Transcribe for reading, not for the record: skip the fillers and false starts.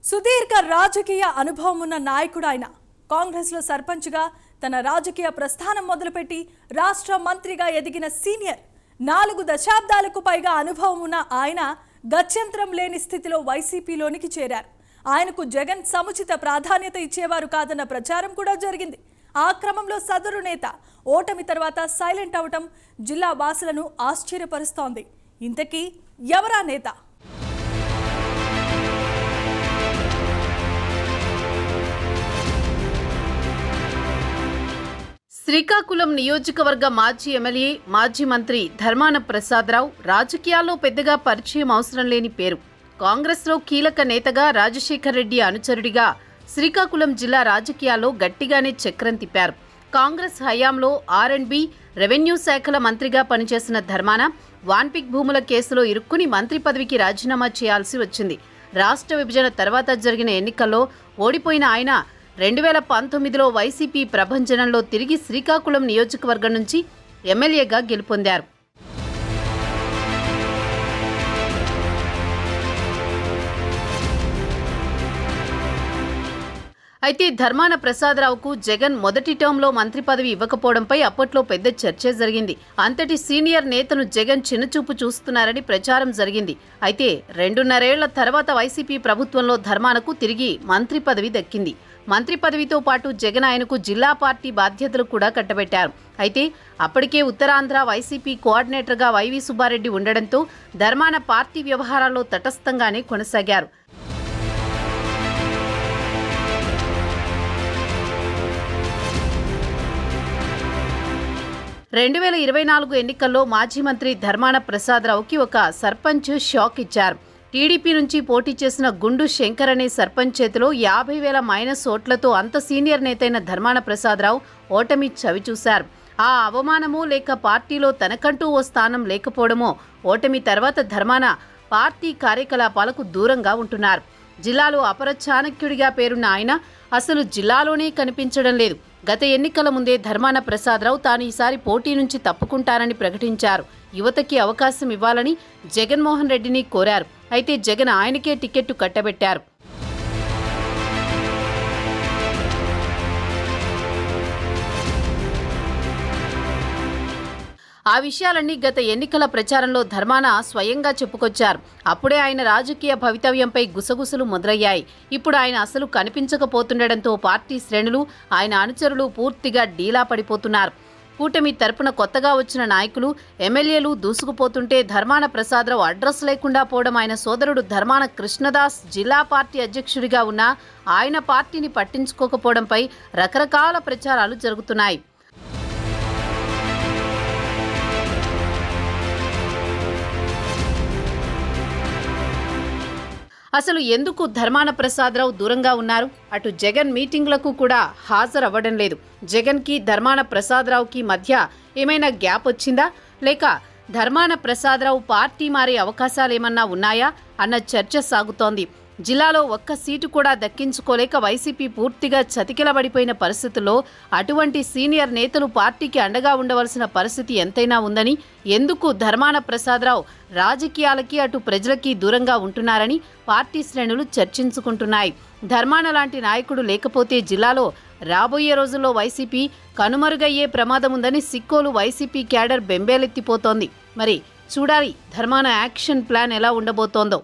సుదీర్ఘ రాజకీయ అనుభవం ఉన్న నాయకుడు ఆయన. కాంగ్రెస్లో సర్పంచ్గా తన రాజకీయ ప్రస్థానం మొదలుపెట్టి రాష్ట్ర మంత్రిగా ఎదిగిన సీనియర్. 4 దశాబ్దాలకు పైగా అనుభవం ఉన్న ఆయన గత్యంతరం లేని స్థితిలో వైసీపీలోనికి చేరారు. ఆయనకు జగన్ సముచిత ప్రాధాన్యత ఇచ్చేవారు కాదన్న ప్రచారం కూడా జరిగింది. ఆ క్రమంలో సదరు నేత ఓటమి తర్వాత సైలెంట్ అవటం జిల్లా వాసులను ఆశ్చర్యపరుస్తోంది. ఇంతకీ ఎవరా నేత? శ్రీకాకుళం నియోజకవర్గ మాజీ ఎమ్మెల్యే, మాజీ మంత్రి ధర్మాన ప్రసాదరావు రాజకీయాల్లో పెద్దగా పరిచయం అవసరం లేని పేరు. కాంగ్రెస్లో కీలక నేతగా, రాజశేఖర్ రెడ్డి అనుచరుడిగా శ్రీకాకుళం జిల్లా రాజకీయాల్లో గట్టిగానే చక్రం తిప్పారు. కాంగ్రెస్ హయాంలో R&B, రెవెన్యూ శాఖల మంత్రిగా పనిచేసిన ధర్మాన వాన్పిక్ భూముల కేసులో ఇరుక్కుని మంత్రి పదవికి రాజీనామా చేయాల్సి వచ్చింది. రాష్ట్ర విభజన తర్వాత జరిగిన ఎన్నికల్లో ఓడిపోయిన ఆయన 2019లో వైసీపీ ప్రభంజనంలో తిరిగి శ్రీకాకుళం నియోజకవర్గం నుంచి ఎమ్మెల్యేగా గెలుపొందారు. అయితే ధర్మాన ప్రసాదరావుకు జగన్ మొదటి టర్మ్లో మంత్రి పదవి ఇవ్వకపోవడంపై అప్పట్లో పెద్ద చర్చ జరిగింది. అంతటి సీనియర్ నేతను జగన్ చిన్నచూపు చూస్తున్నారని ప్రచారం జరిగింది. అయితే 2.5 ఏళ్ల తర్వాత వైసీపీ ప్రభుత్వంలో ధర్మానకు తిరిగి మంత్రి పదవి దక్కింది. మంత్రి పదవితో పాటు జగన్ ఆయనకు జిల్లా పార్టీ బాధ్యతలు కూడా కట్టబెట్టారు. అయితే అప్పటికే ఉత్తరాంధ్ర వైసీపీ కోఆర్డినేటర్గా వైవి సుబ్బారెడ్డి ఉండడంతో ధర్మాన పార్టీ వ్యవహారాల్లో తటస్థంగానే కొనసాగారు. 2024 ఎన్నికల్లో మాజీ మంత్రి ధర్మాన ప్రసాదరావుకి ఒక సర్పంచ్ షాక్ ఇచ్చారు. టీడీపీ నుంచి పోటీ చేసిన గుండు శంకర్ అనే సర్పంచ్ చేతిలో 50,000 మైనస్ ఓట్లతో అంత సీనియర్ నేతైన ధర్మాన ప్రసాదరావు ఓటమి చవిచూశారు. ఆ అవమానమో లేక పార్టీలో తనకంటూ ఓ స్థానం లేకపోవడమో ఓటమి తర్వాత ధర్మాన పార్టీ కార్యకలాపాలకు దూరంగా ఉంటున్నారు. జిల్లాలో అపర చాణక్యుడిగా పేరున్న ఆయన అసలు జిల్లాలోనే కనిపించడం లేదు. గత ఎన్నికల ముందే ధర్మాన ప్రసాదరావు తాను ఈసారి పోటీ నుంచి తప్పుకుంటారని ప్రకటించారు. యువతకి అవకాశం ఇవ్వాలని జగన్మోహన్ రెడ్డిని కోరారు. అయితే జగన్ ఆయనకే టికెట్టు కట్టబెట్టారు. ఆ విషయాలన్నీ గత ఎన్నికల ప్రచారంలో ధర్మాన స్వయంగా చెప్పుకొచ్చారు. అప్పుడే ఆయన రాజకీయ భవితవ్యంపై గుసగుసలు మొదలయ్యాయి. ఇప్పుడు ఆయన అసలు కనిపించకపోతుండటంతో పార్టీ శ్రేణులు, ఆయన అనుచరులు పూర్తిగా డీలా పడిపోతున్నారు. కూటమి తరపున కొత్తగా వచ్చిన నాయకులు, ఎమ్మెల్యేలు దూసుకుపోతుంటే ధర్మాన ప్రసాదరావు అడ్రస్ లేకుండా పోవడం, ఆయన సోదరుడు ధర్మాన కృష్ణదాస్ జిల్లా పార్టీ అధ్యక్షుడిగా ఉన్న ఆయన పార్టీని పట్టించుకోకపోవడంపై రకరకాల ప్రచారాలు జరుగుతున్నాయి. అసలు ఎందుకు ధర్మాన ప్రసాదరావు దూరంగా ఉన్నారు? అటు జగన్ మీటింగ్లకు కూడా హాజరవ్వడం లేదు. జగన్కి ధర్మాన ప్రసాదరావుకి మధ్య ఏమైనా గ్యాప్ వచ్చిందా, లేక ధర్మాన ప్రసాదరావు పార్టీ మారే అవకాశాలేమన్నా ఉన్నాయా అన్న చర్చ సాగుతోంది. జిల్లాలో ఒక్క సీటు కూడా దక్కించుకోలేక వైసీపీ పూర్తిగా చతికిలబడిపోయిన పరిస్థితుల్లో అటువంటి సీనియర్ నేతలు పార్టీకి అండగా ఉండవలసిన పరిస్థితి ఎంతైనా ఉందని, ఎందుకు ధర్మాన ప్రసాదరావు రాజకీయాలకి అటు ప్రజలకి దూరంగా ఉంటున్నారని పార్టీ శ్రేణులు చర్చించుకుంటున్నాయి. ధర్మాన లాంటి నాయకుడు లేకపోతే జిల్లాలో రాబోయే రోజుల్లో వైసీపీ కనుమరుగయ్యే ప్రమాదం ఉందని సిక్కోలు వైసీపీ క్యాడర్ బెంబేలెత్తిపోతోంది. మరి చూడాలి ధర్మాన యాక్షన్ ప్లాన్ ఎలా ఉండబోతోందో.